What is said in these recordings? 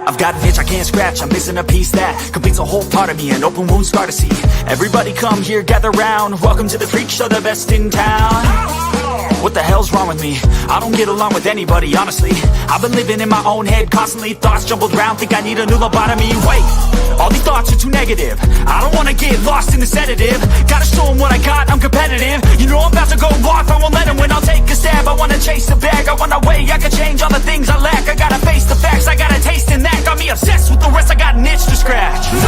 I've got an itch I can't scratch, I'm missing a piece that completes a whole part of me, an open wound scar to see. Everybody come here, gather round, welcome to the freak show, the best in town. What the hell's wrong with me? I don't get along with anybody, honestly. I've been living in my own head constantly, thoughts jumbled round, think I need a new lobotomy. Wait, all these thoughts are too negative, I don't wanna get lost in the sedative. Gotta show them what I got, I'm competitive. You know I'm about to go off, I won't let them win, I'll take a stab. I wanna chase the bag, I wanna weigh, I can change all the things I lack. I gotta face the facts, I got a taste in that. Got me obsessed with the rest, I got an itch to scratch. Going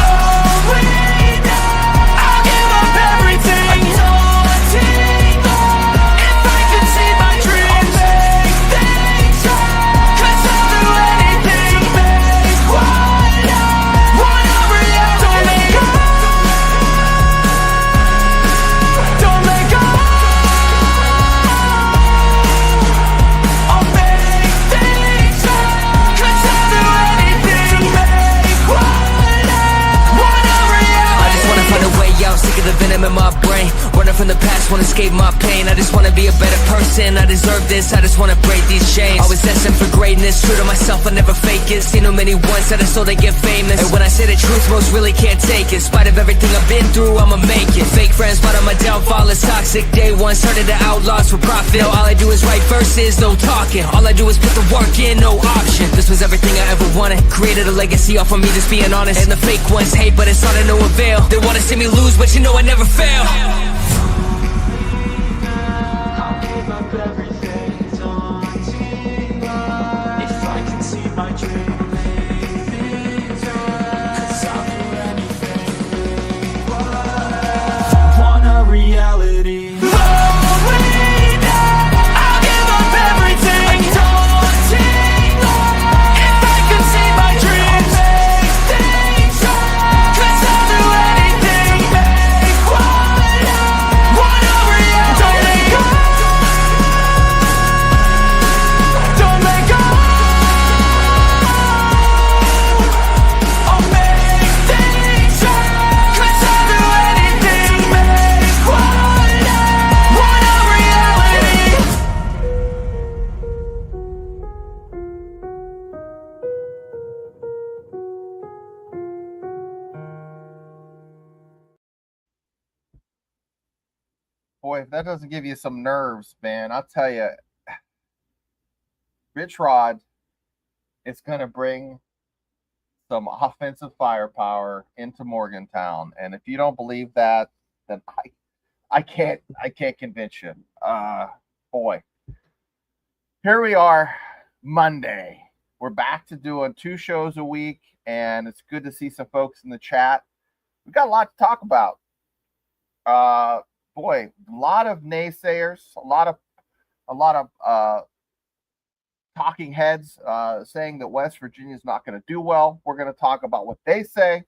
down, I'll give up everything. Daunting, if I could see my dreams, I'll make things right. 'Cause I'll do anything to make what I want a reality. Don't let go, don't let go. I'll make things right. 'Cause I'll do anything to make what I want a reality. I just wanna find a way out, sick of the venom in my brain. Running from the past, wanna escape my pain. I just wanna be a better person, I deserve this. I just wanna break these chains. I was destined for greatness, true to myself, I never fake it. Seen too many once that I so they get famous. And when I say the truth, most really can't take it. In spite of everything I've been through, I'ma make it. Fake friends, but on my downfall is toxic. Day one, started the outlaws for profit. Now all I do is write verses, no talking. All I do is put the work in, no option. This was everything I ever wanted. Created a legacy off of me just being honest. And the fake ones hate, but it's all to no avail. They wanna see me lose, but you know I never fail. I'll give up everything, daunting, if I can see my dream, make things right. 'Cause I'll do anything, want a reality. Going down, I'll give up everything, daunting, if I can see my dreams, make things right. 'Cause I'll do anything, make what I want a reality. Don't let go, don't let go. I'll make things right. 'Cause I'll do anything to make what I want a reality. Boy, if that doesn't give you some nerves, man, I'll tell you, Rich Rod is going to bring some offensive firepower into Morgantown. And if you don't believe that, then I can't convince you. Boy, here we are, Monday. We're back to doing 2 shows a week, and it's good to see some folks in the chat. We've got a lot to talk about. Boy, a lot of naysayers, a lot of talking heads saying that West Virginia is not going to do well. We're going to talk about what they say,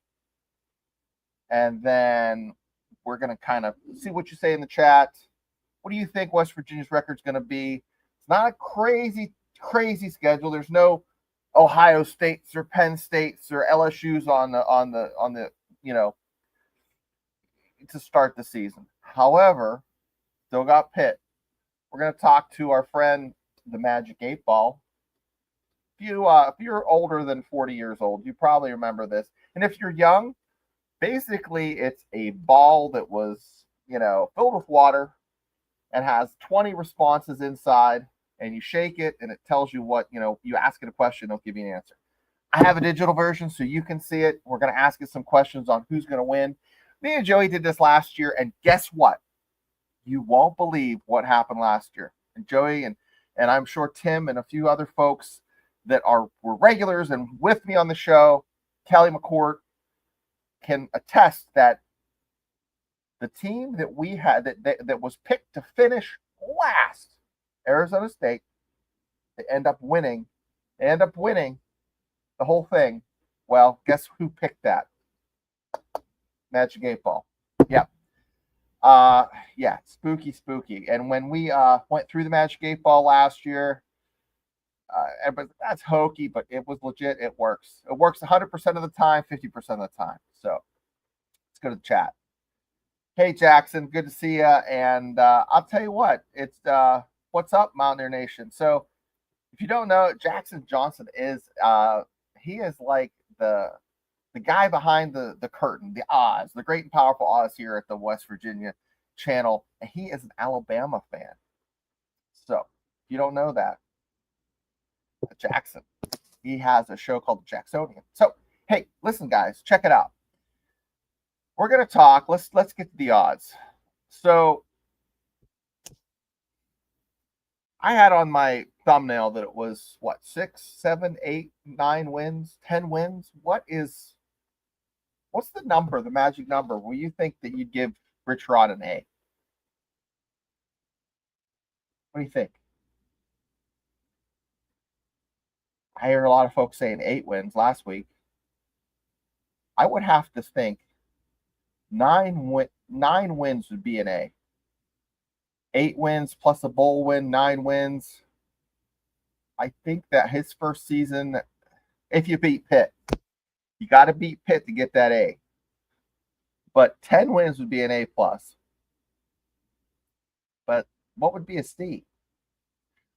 and then we're going to kind of see what you say in the chat. What do you think West Virginia's record is going to be? It's not a crazy schedule. There's no Ohio States or Penn States or LSU's on the to start the season. However, still got Pitt. We're going to talk to our friend, the Magic 8 Ball. If you're older than 40 years old, you probably remember this. And if you're young, basically it's a ball that was, filled with water and has 20 responses inside, and you shake it and it tells you what, you ask it a question, it'll give you an answer. I have a digital version so you can see it. We're going to ask it some questions on who's going to win. Me and Joey did this last year, and guess what? You won't believe what happened last year. And Joey and I'm sure Tim and a few other folks that were regulars and with me on the show, Kelly McCourt, can attest that the team that we had that was picked to finish last, Arizona State, they end up winning the whole thing. Well, guess who picked that? Magic 8 Ball. Yep. Yeah, spooky. And when we went through the Magic 8 Ball last year, everybody, that's hokey, but it was legit. It works. It works 100% of the time, 50% of the time. So let's go to the chat. Hey, Jackson, good to see you. And I'll tell you what, it's what's up, Mountaineer Nation. So if you don't know, Jackson Johnson is he is like the guy behind the curtain, the Oz, the great and powerful Oz here at the West Virginia channel. And he is an Alabama fan. So if you don't know that, Jackson, he has a show called The Jacksonian. So hey, listen, guys, check it out. We're gonna talk. Let's get to the odds. So I had on my thumbnail that it was what, 6, 7, 8, 9 wins, 10 wins. What's the number, the magic number, where you think that you'd give Rich Rod an A? What do you think? I hear a lot of folks saying 8 wins last week. I would have to think 9 wins would be an A. 8 wins plus a bowl win, 9 wins. I think that his first season, if you beat Pitt, you got to beat Pitt to get that A. But 10 wins would be an A plus. But what would be a C?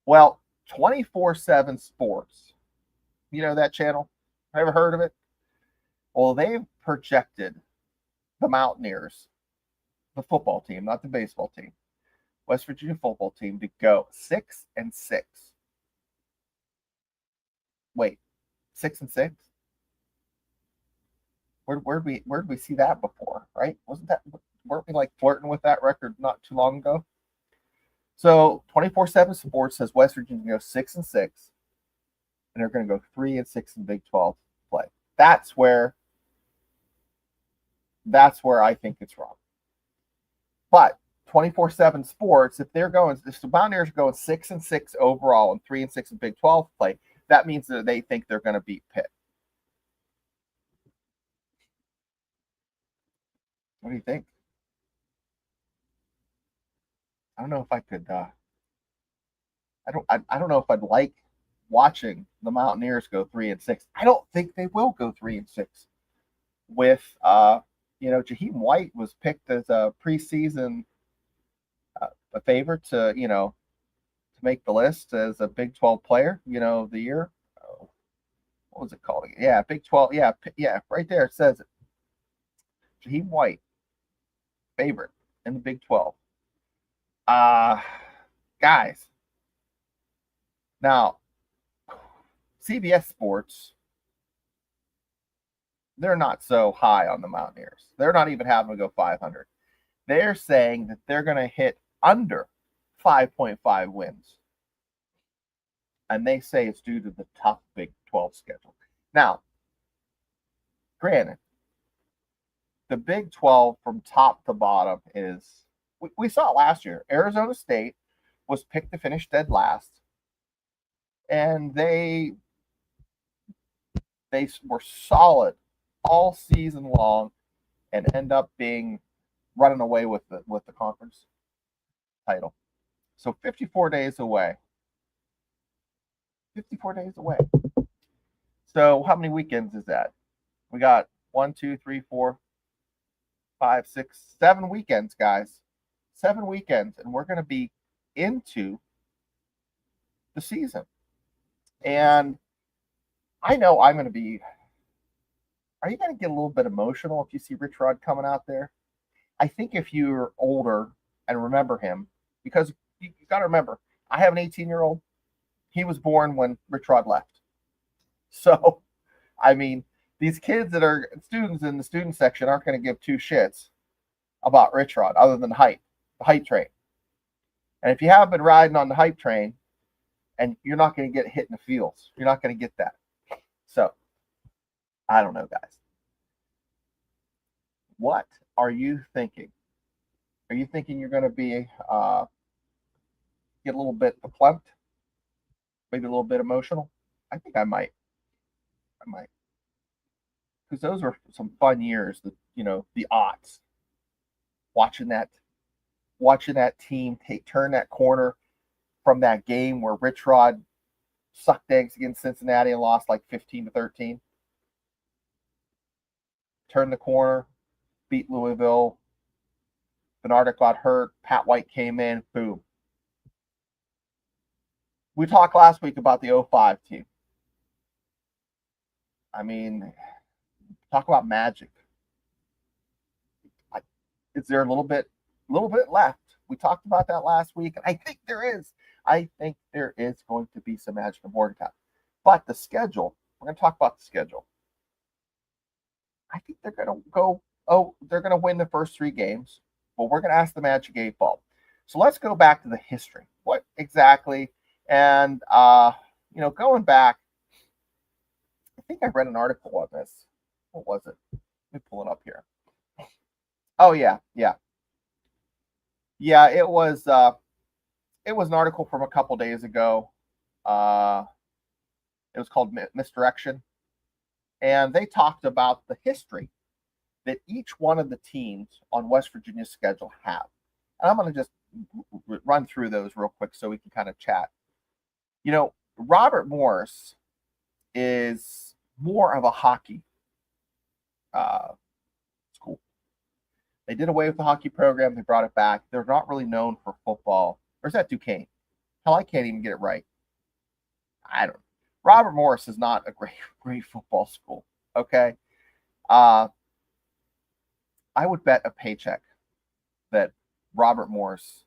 Well, 24/7 Sports. You know that channel? Ever heard of it? Well, they've projected the Mountaineers, the football team, not the baseball team, West Virginia football team, to go 6-6. Wait, 6-6? Where'd we see that before? Right? Weren't we like flirting with that record not too long ago? So 24/7 Sports says West Virginia goes 6-6, and they're going to go 3-6 in Big 12 play. That's where I think it's wrong. But 24/7 Sports, if the Mountaineers are going 6-6 overall and 3-6 in Big 12 play, that means that they think they're going to beat Pitt. What do you think? I don't know if I could. I don't know if I'd like watching the Mountaineers go 3-6. I don't think they will go 3-6. With Jaheim White was picked as a preseason a favorite to make the list as a Big 12 player, the year. What was it called? Yeah, Big 12. Yeah, right there it says it. Jaheim White, favorite in the Big 12. Guys. Now, CBS Sports, they're not so high on the Mountaineers. They're not even having to go 500. They're saying that they're going to hit under 5.5 wins. And they say it's due to the tough Big 12 schedule. Now, granted, the Big 12 from top to bottom is, we saw it last year. Arizona State was picked to finish dead last. And they were solid all season long and end up running away with the conference title. So 54 days away. 54 days away. So how many weekends is that? We got 1, 2, 3, 4, 5, 6, 7 weekends, guys. 7 weekends, and we're going to be into the season. And I know I'm going to be. Are you going to get a little bit emotional if you see Rich Rod coming out there? I think if you're older and remember him, because you got to remember, I have an 18-year-old. He was born when Rich Rod left. So, I mean, these kids that are students in the student section aren't going to give two shits about Rich Rod other than the hype train. And if you have been riding on the hype train, and you're not going to get hit in the fields. You're not going to get that. So, I don't know, guys. What are you thinking? Are you thinking you're going to be get a little bit verklempt? Maybe a little bit emotional? I think I might. Because those were some fun years, the aughts. Watching that team turn that corner from that game where Rich Rod sucked eggs against Cincinnati and lost like 15-13. Turned the corner, beat Louisville. Bernardic got hurt. Pat White came in. Boom. We talked last week about the 05 team. I mean, talk about magic. Is there a little bit left? We talked about that last week, and I think there is. I think there is going to be some magic in Morgantown. But the schedule, we're going to talk about the schedule. I think they're going to go, they're going to win the first 3 games, but we're going to ask the Magic 8 Ball. So let's go back to the history. What exactly? And, going back, I think I read an article on this. What was it? Let me pull it up here. Oh, yeah. Yeah, it was an article from a couple days ago. It was called Misdirection. And they talked about the history that each one of the teams on West Virginia's schedule have. And I'm going to just run through those real quick so we can kind of chat. Robert Morris is more of a hockey school. They did away with the hockey program. They brought it back. They're not really known for football. Or is that Duquesne? Hell, I can't even get it right. I don't know. Robert Morris is not a great football school. Okay. I would bet a paycheck that Robert Morris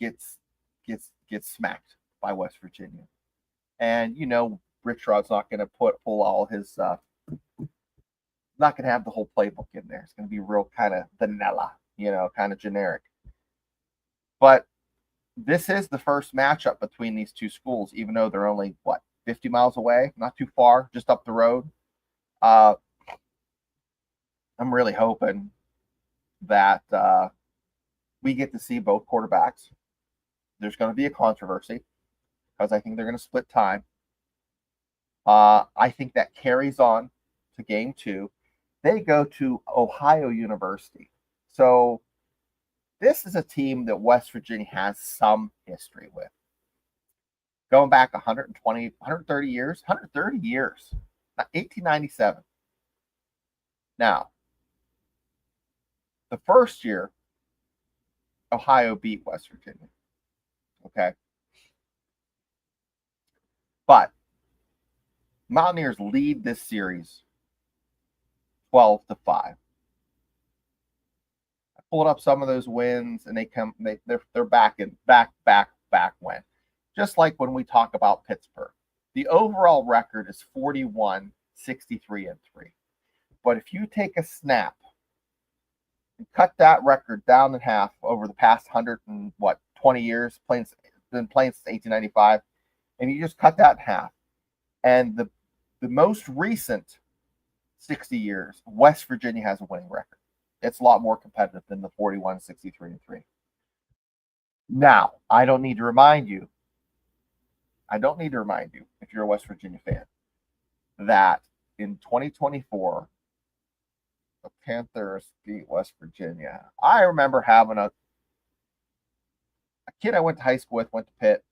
gets smacked by West Virginia. And Rich Rod's not going to pull all his not going to have the whole playbook in there. It's going to be real kind of vanilla, kind of generic. But this is the first matchup between these two schools, even though they're only, 50 miles away? Not too far, just up the road. I'm really hoping that we get to see both quarterbacks. There's going to be a controversy because I think they're going to split time. I think that carries on to game 2. They go to Ohio University. So this is a team that West Virginia has some history with. Going back 130 years, 1897. Now, the first year, Ohio beat West Virginia. Okay. But Mountaineers lead this series 12-5. I pulled up some of those wins, and they're back when. Just like when we talk about Pittsburgh. The overall record is 41-63-3. But if you take a snap and cut that record down in half over the past 20 years, been playing since 1895, and you just cut that in half, and the most recent 60 years, West Virginia has a winning record. It's a lot more competitive than the 41-63-3. Now, I don't need to remind you, if you're a West Virginia fan, that in 2024, the Panthers beat West Virginia. I remember having a kid I went to high school with, went to Pitt,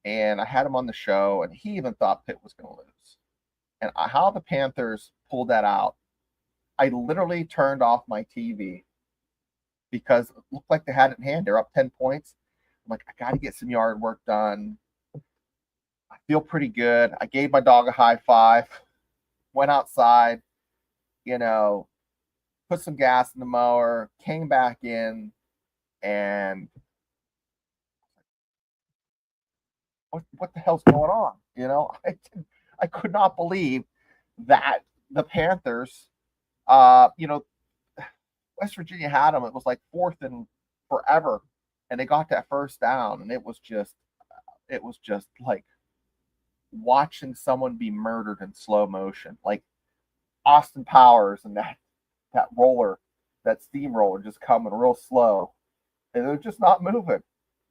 and I had him on the show, and he even thought Pitt was going to lose. And how the Panthers pulled that out, I literally turned off my TV because it looked like they had it in hand. They're up 10 points. I'm like, I got to get some yard work done. I feel pretty good. I gave my dog a high five, went outside, put some gas in the mower, came back in, and what the hell's going on? I could not believe that the Panthers, West Virginia had them. It was like 4th and forever, and they got that first down, and it was just like watching someone be murdered in slow motion, like Austin Powers and that steamroller just coming real slow, and they're just not moving.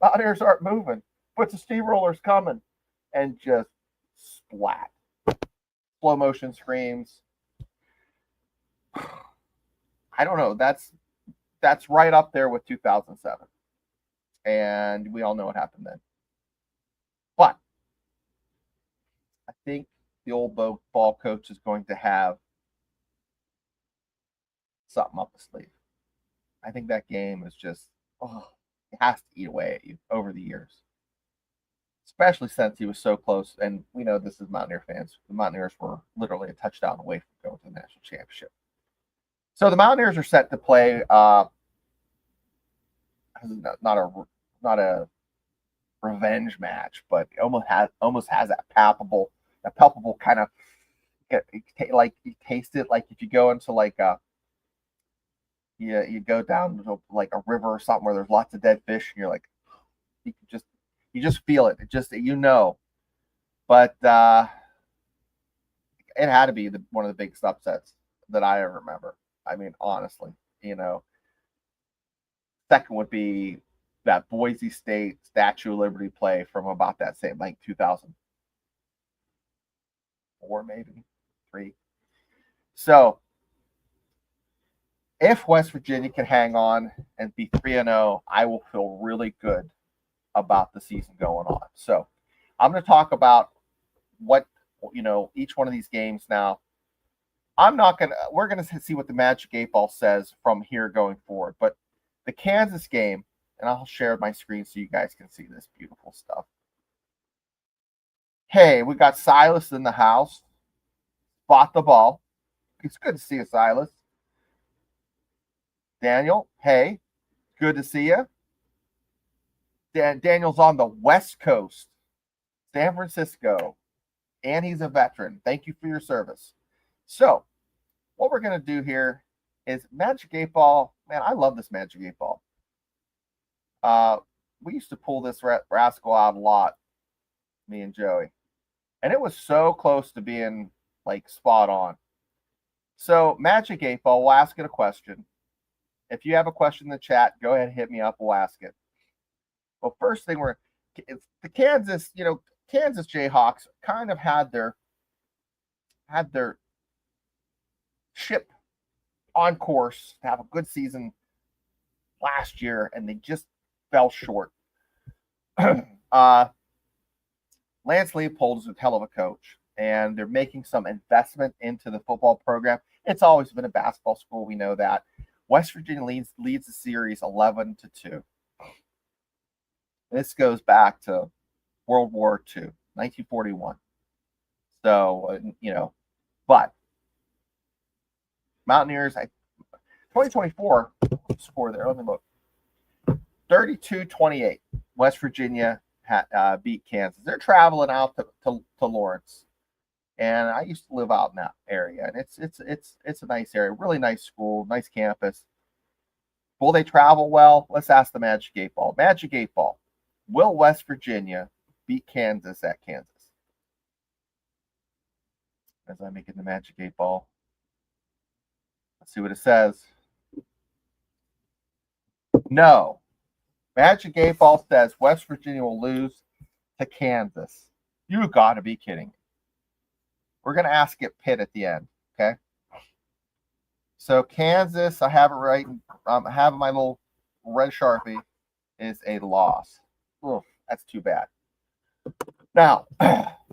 Mountaineers aren't moving, but the steamroller's coming, and just splat. Slow motion screams. I don't know. That's right up there with 2007, and we all know what happened then. But I think the old ball coach is going to have something up his sleeve. I think that game is just, it has to eat away at you over the years. especially since he was so close. And we know this is Mountaineer fans. The Mountaineers were literally a touchdown away from going to the national championship. So the Mountaineers are set to play. Not a revenge match, but it almost has that palpable kind of, like you taste it, like if you go into like you go down to like a river or something where there's lots of dead fish, and you're like, you just feel it. It just, but it had to be one of the biggest upsets that I ever remember. I mean, honestly, second would be that Boise State Statue of Liberty play from about that same, like 2004, maybe 3. So if West Virginia can hang on and be 3-0, I will feel really good about the season going on. So I'm going to talk about what, each one of these games now. We're going to see what the Magic 8 Ball says from here going forward. But the Kansas game, and I'll share my screen so you guys can see this beautiful stuff. Hey, we got Silas in the house. Spot the ball. It's good to see you, Silas. Daniel, hey, good to see you. Daniel's on the West Coast, San Francisco, and he's a veteran. Thank you for your service. So what we're going to do here is Magic 8 Ball. Man, I love this Magic 8 Ball. We used to pull this rascal out a lot, me and Joey. And it was so close to being like spot on. So Magic 8 Ball, we'll ask it a question. If you have a question in the chat, go ahead and hit me up. We'll ask it. Well, first thing it's the Kansas Jayhawks kind of had their ship on course to have a good season last year, and they just fell short. Lance Leopold is a hell of a coach, and they're making some investment into the football program. It's always been a basketball school. We know that. West Virginia leads the series 11-2. This goes back to World War II, 1941. So, but Mountaineers, 2024 score there. Let me look. 32-28. West Virginia beat Kansas. They're traveling out to Lawrence, and I used to live out in that area, and it's a nice area, really nice school, nice campus. Will they travel well? Let's ask the Magic 8 Ball. Magic 8 Ball. Will West Virginia beat Kansas at Kansas? As I'm making the Magic 8 Ball. Let's see what it says. No. Magic 8 Ball says West Virginia will lose to Kansas. You got to be kidding me. We're going to ask it Pitt at the end, okay? So Kansas, I have it right. I have my little red Sharpie, is a loss. Oof, that's too bad. Now,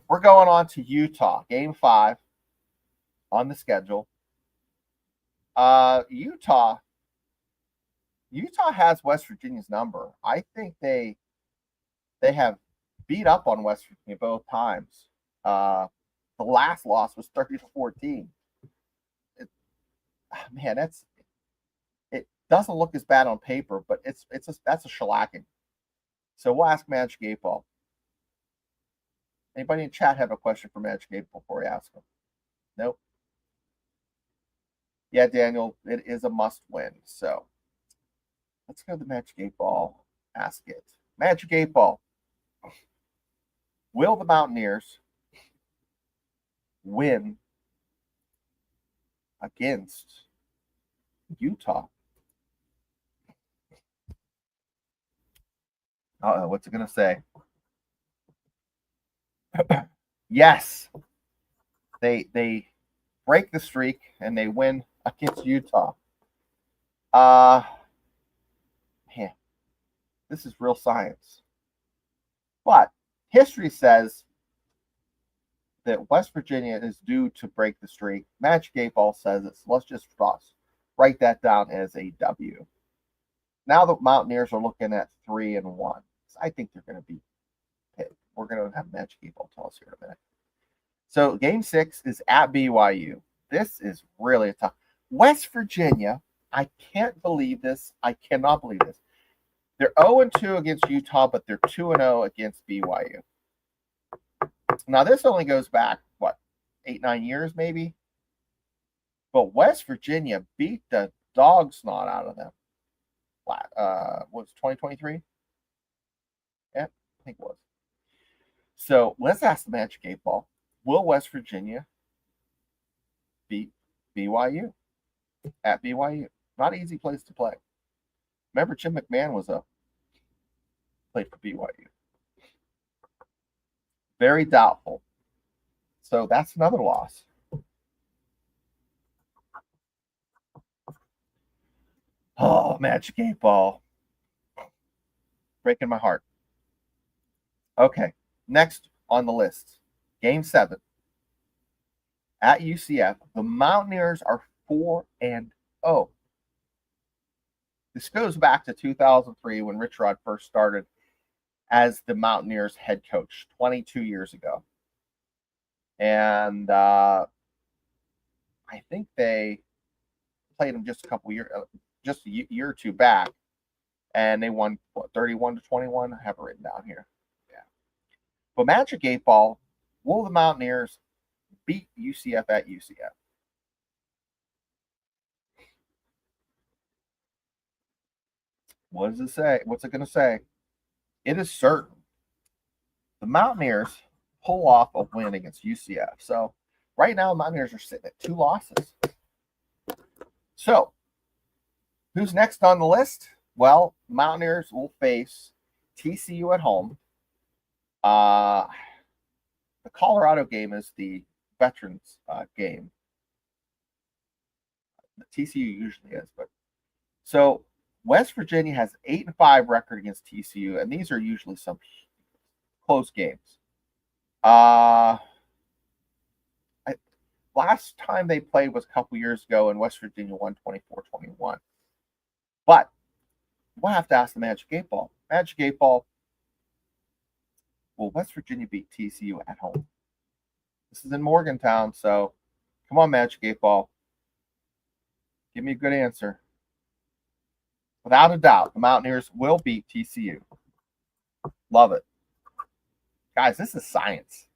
we're going on to Utah, Game 5 on the schedule. Utah has West Virginia's number. I think they have beat up on West Virginia both times. The last loss was 30-14. Man, it doesn't look as bad on paper, but that's a shellacking. So we'll ask Magic 8 Ball. Anybody in chat have a question for Magic 8 Ball before we ask him? Nope. Yeah, Daniel, it is a must win. So let's go to the Magic 8 Ball. Ask it. Magic 8 Ball. Will the Mountaineers win against Utah? What's it going to say? Yes. They break the streak and they win against Utah. Man, this is real science. But history says that West Virginia is due to break the streak. Magic 8 Ball says it. So let's just write that down as a W. Now the Mountaineers are looking at 3-1. So I think they're going to beat Pitt. we're going to have Magic 8 Ball tell us here in a minute. So game 6 is at BYU. This is really a tough. West Virginia, I can't believe this. I cannot believe this. They're 0-2 against Utah, but they're 2-0 against BYU. Now, this only goes back, 8-9 years maybe? But West Virginia beat the dog snot out of them. Was 2023? Yeah, I think it was. So let's ask the Magic 8 Ball. Will West Virginia beat BYU at BYU? Not an easy place to play. Remember, Jim McMahon played for BYU. Very doubtful. So that's another loss. Oh, Magic 8 Ball. Breaking my heart. Okay, next on the list. Game 7. At UCF, the Mountaineers are 4-0. This goes back to 2003 when Rich Rod first started as the Mountaineers head coach 22 years ago. And I think they played him just a year or two back, and they won 31-21. I have it written down here. Yeah. But Magic 8 Ball, will the Mountaineers beat UCF at UCF? What does it say? What's it going to say? It is certain. The Mountaineers pull off a win against UCF. So right now, the Mountaineers are sitting at 2 losses. So who's next on the list? Well, Mountaineers will face TCU at home. The Colorado game is the Veterans game. The TCU usually is, but so West Virginia has 8-5 record against TCU, and these are usually some close games. Last time they played was a couple years ago, and West Virginia won 24-21. But we'll have to ask the Magic 8 Ball. Magic 8 Ball, will West Virginia beat TCU at home? This is in Morgantown, so come on, Magic 8 Ball. Give me a good answer. Without a doubt, the Mountaineers will beat TCU. Love it. Guys, this is science.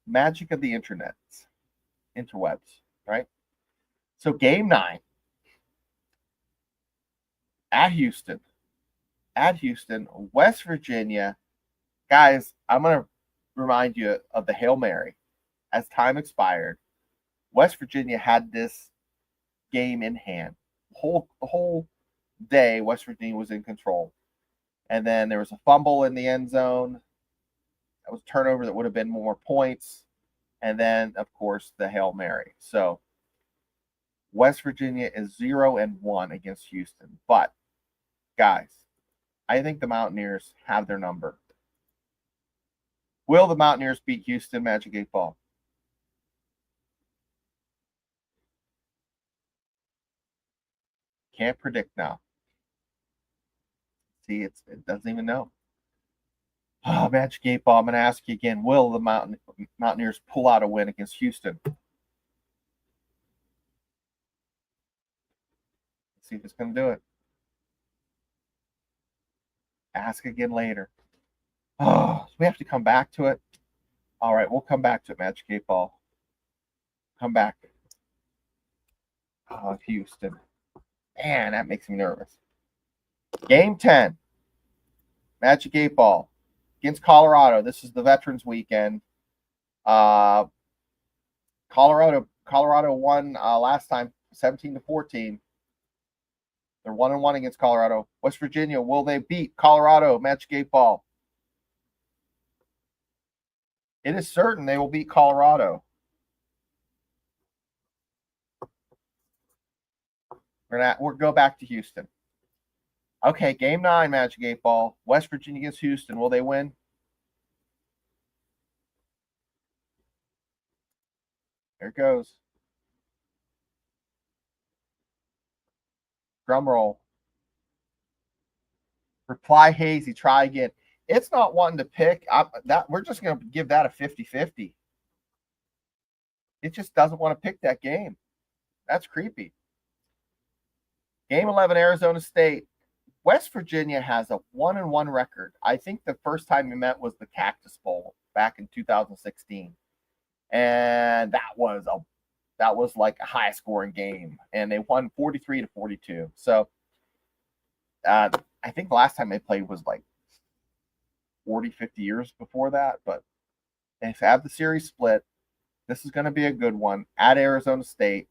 Magic of the interwebs, right? So game 9 at Houston, West Virginia. Guys, I'm going to remind you of the Hail Mary. As time expired, West Virginia had this game in hand. The whole day, West Virginia was in control. And then there was a fumble in the end zone. That was a turnover that would have been more points. And then, of course, the Hail Mary. So West Virginia is 0-1 against Houston. But, guys, I think the Mountaineers have their number. Will the Mountaineers beat Houston? Magic 8 Ball? Can't predict now. See, it doesn't even know. Oh, Magic 8 Ball, I'm going to ask you again. Will the Mountaineers pull out a win against Houston? Let's see if it's going to do it. Ask again later. Oh, so we have to come back to it. All right, we'll come back to it, Magic 8 Ball. Come back. Oh, Houston. Man, that makes me nervous. Game 10. Magic 8 Ball against Colorado. This is the Veterans Weekend. Colorado won last time 17-14. They're 1-1 against Colorado. West Virginia, will they beat Colorado? Magic 8 Ball. It is certain they will beat Colorado. We'll go back to Houston. Okay, game 9, Magic 8 Ball. West Virginia against Houston. Will they win? There it goes. Drum roll. Reply hazy. Try again. It's not wanting to pick. We're just going to give that a 50-50. It just doesn't want to pick that game. That's creepy. Game 11, Arizona State. West Virginia has a 1-1 record. I think the first time we met was the Cactus Bowl back in 2016. And that was like a high scoring game. And they won 43-42. So I think the last time they played was like 40, 50 years before that. But if they have the series split, this is going to be a good one at Arizona State.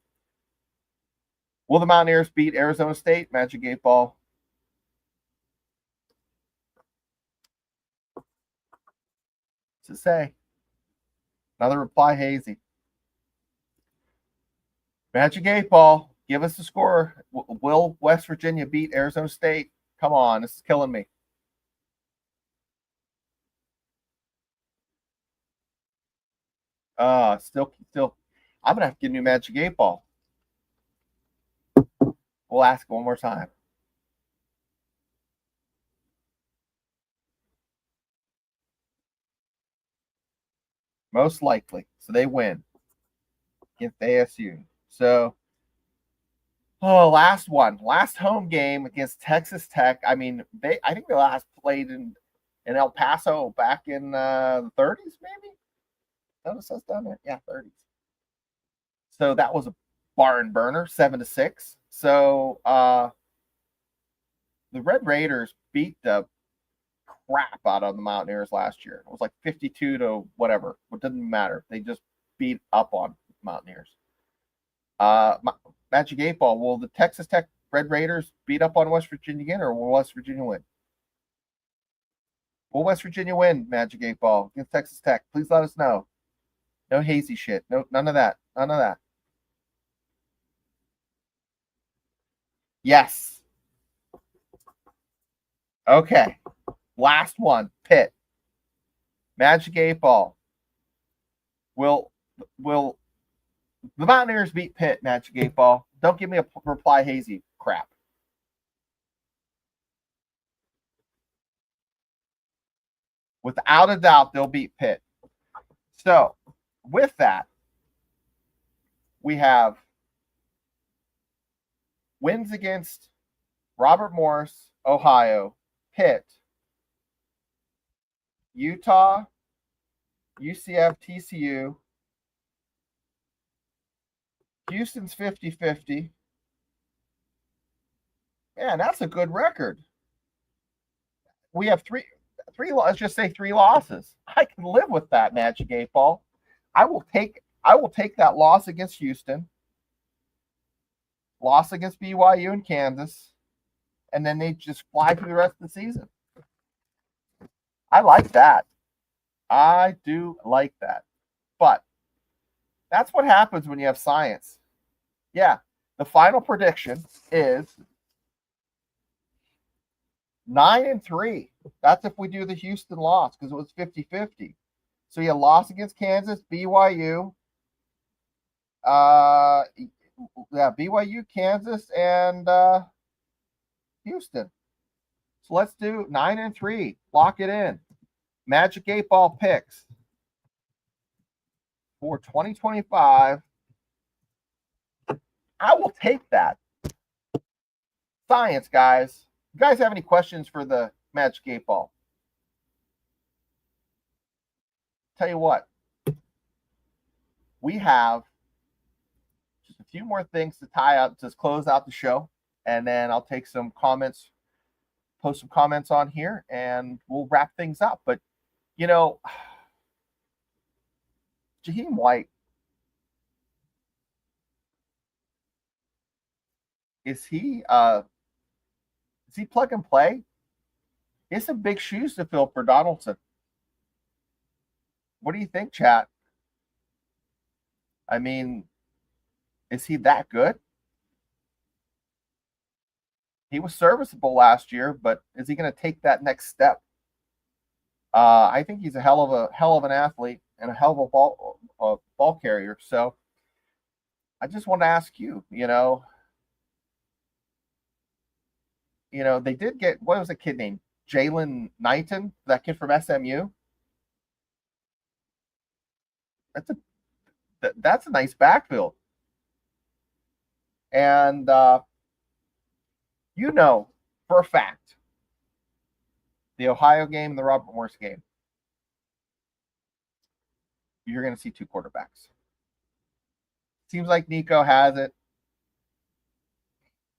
Will the Mountaineers beat Arizona State? Magic 8 Ball. What's it say? Another reply, Hazy. Magic 8 Ball, give us the score. Will West Virginia beat Arizona State? Come on, this is killing me. Still. I'm gonna have to give you Magic 8 Ball. We'll ask one more time. Most likely. So they win against ASU. So, last home game against Texas Tech. I mean, I think they last played in El Paso back in the 30s, maybe. Notice us down there, yeah, 30s. So that was a barn burner, 7-6. So the Red Raiders beat the crap out of the Mountaineers last year. It was like 52 to whatever. It didn't matter. They just beat up on Mountaineers. Magic 8 Ball. Will the Texas Tech Red Raiders beat up on West Virginia again, or will West Virginia win? Will West Virginia win, Magic 8 Ball, against Texas Tech? Please let us know. No hazy shit. No, none of that. None of that. Yes. Okay. Last one. Pitt. Magic 8 Ball. Will the Mountaineers beat Pitt, Magic 8 Ball? Don't give me a reply hazy crap. Without a doubt, they'll beat Pitt. So, with that, we have wins against Robert Morris, Ohio, Pitt, Utah, UCF, TCU, Houston's 50-50. Man, that's a good record. We have three. Let's just say 3 losses. I can live with that, Magic 8 Ball. I will take that loss against Houston, loss against BYU and Kansas, and then they just fly through the rest of the season. I like that. I do like that. But that's what happens when you have science. Yeah, the final prediction is 9-3. That's if we do the Houston loss, because it was 50-50. So you lost against Kansas, BYU, BYU, Kansas, and Houston. So let's do 9-3. Lock it in. Magic 8 Ball picks for 2025. I will take that. Science, guys. You guys have any questions for the Magic 8 Ball? Tell you what, we have just a few more things to tie up, just close out the show, and then I'll take some comments, post some comments on here, and we'll wrap things up. But, you know, Jaheim White, is he plug and play? It's some big shoes to fill for Donaldson. What do you think, chat? I mean, is he that good? He was serviceable last year, but is he going to take that next step? I think he's a hell of an athlete and a hell of a ball carrier. So I just want to ask you, they did get, what was the kid named Jalen Knighton, that kid from SMU. That's a nice backfield. And you know for a fact, the Ohio game and the Robert Morris game, you're going to see two quarterbacks. Seems like Nico has it,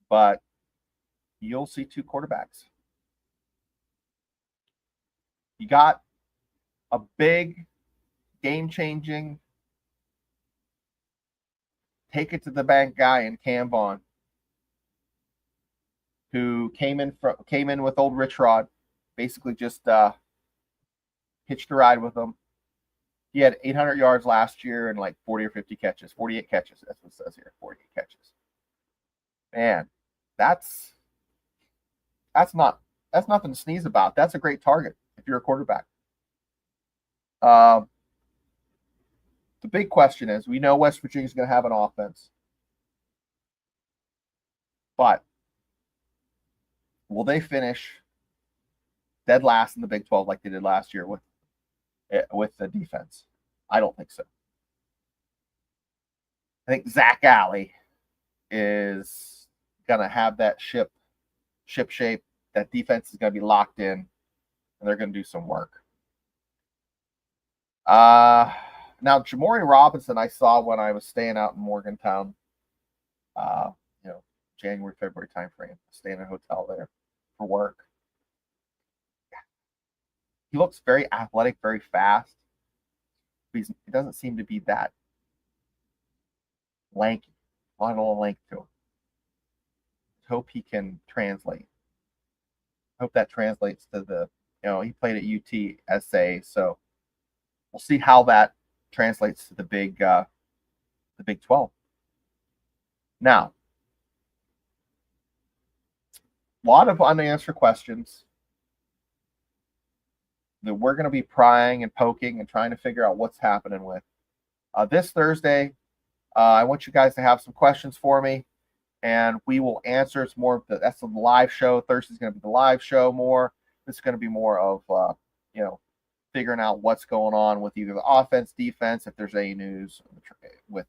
but you'll see two quarterbacks. You got a big, game-changing, take-it-to-the-bank guy in Cam Vaughn, who came in with old Rich Rod, basically just hitched a ride with him. He had 800 yards last year and like 40 or 50 catches, 48 catches. That's what it says here, 48 catches. Man, that's nothing to sneeze about. That's a great target if you're a quarterback. The big question is, we know West Virginia's going to have an offense, but will they finish dead last in the Big 12 like they did last year with the defense? I don't think so. I think Zach Alley is going to have that ship shape. That defense is going to be locked in, and they're going to do some work. Now, Jamori Robinson, I saw when I was staying out in Morgantown, January, February timeframe, staying in a hotel there for work. He looks very athletic, very fast. He doesn't seem to be that lanky. A lot of length to him. Hope he can translate. Hope that translates to he played at UTSA, so we'll see how that translates to the Big 12. Now, a lot of unanswered questions that we're going to be prying and poking and trying to figure out what's happening with. This Thursday, I want you guys to have some questions for me, and we will answer. It's more of that's the live show. Thursday's going to be the live show more. This is going to be more of, figuring out what's going on with either the offense, defense, if there's any news with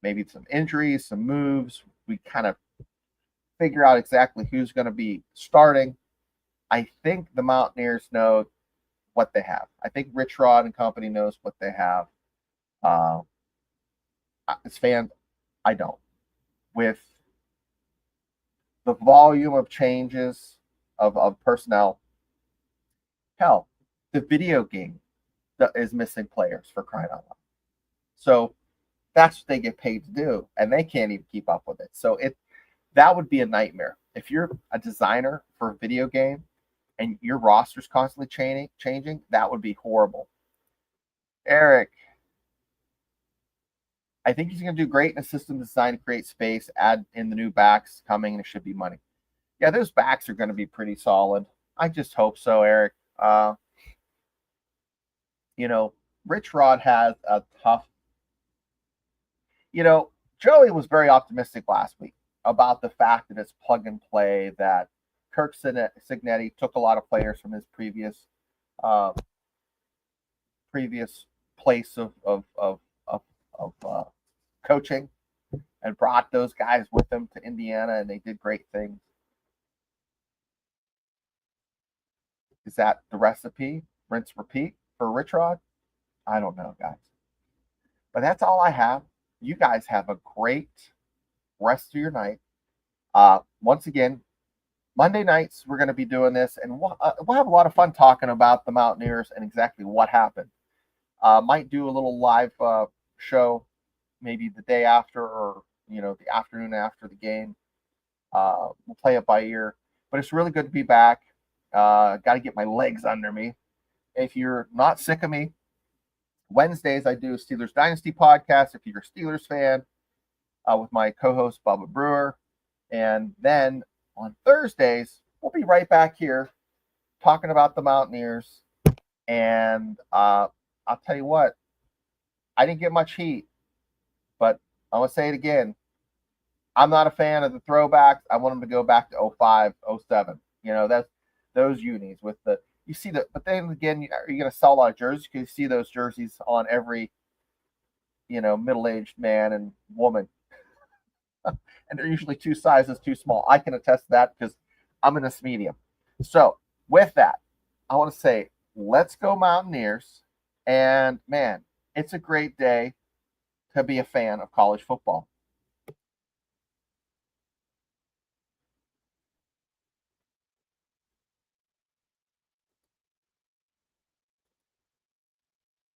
maybe some injuries, some moves. We kind of figure out exactly who's going to be starting. I think the Mountaineers know what they have. I think Rich Rod and company knows what they have. As fans, I don't. With the volume of changes of personnel, hell, the video game is missing players, for crying out loud. So that's what they get paid to do, and they can't even keep up with it. So that would be a nightmare. If you're a designer for a video game and your roster's constantly changing, that would be horrible. Eric, I think he's going to do great in a system designed to create space, add in the new backs coming, and it should be money. Yeah, those backs are going to be pretty solid. I just hope so, Eric. Rich Rod has a tough, Joey was very optimistic last week about the fact that it's plug and play, that Kirk Cignetti took a lot of players from his previous place of coaching and brought those guys with him to Indiana, and they did great things. Is that the recipe? Rinse, repeat for Rich Rod? I don't know, guys. But that's all I have. You guys have a great rest of your night. Once again, Monday nights we're going to be doing this, and we'll have a lot of fun talking about the Mountaineers and exactly what happened. Might do a little live show maybe the day after, or the afternoon after the game. We'll play it by ear, but it's really good to be back. Got to get my legs under me. If you're not sick of me, Wednesdays I do a Steelers Dynasty podcast if you're a Steelers fan, with my co-host Bubba Brewer. And then on Thursdays, we'll be right back here talking about the Mountaineers. And I'll tell you what, I didn't get much heat, but I'm going to say it again. I'm not a fan of the throwbacks. I want them to go back to 05, 07. those unis with the, you see the, but then again, are you going to sell a lot of jerseys? You see those jerseys on every, middle-aged man and woman. And they're usually 2 sizes too small. I can attest to that because I'm in this medium. So with that, I want to say, let's go Mountaineers. And man, it's a great day to be a fan of college football.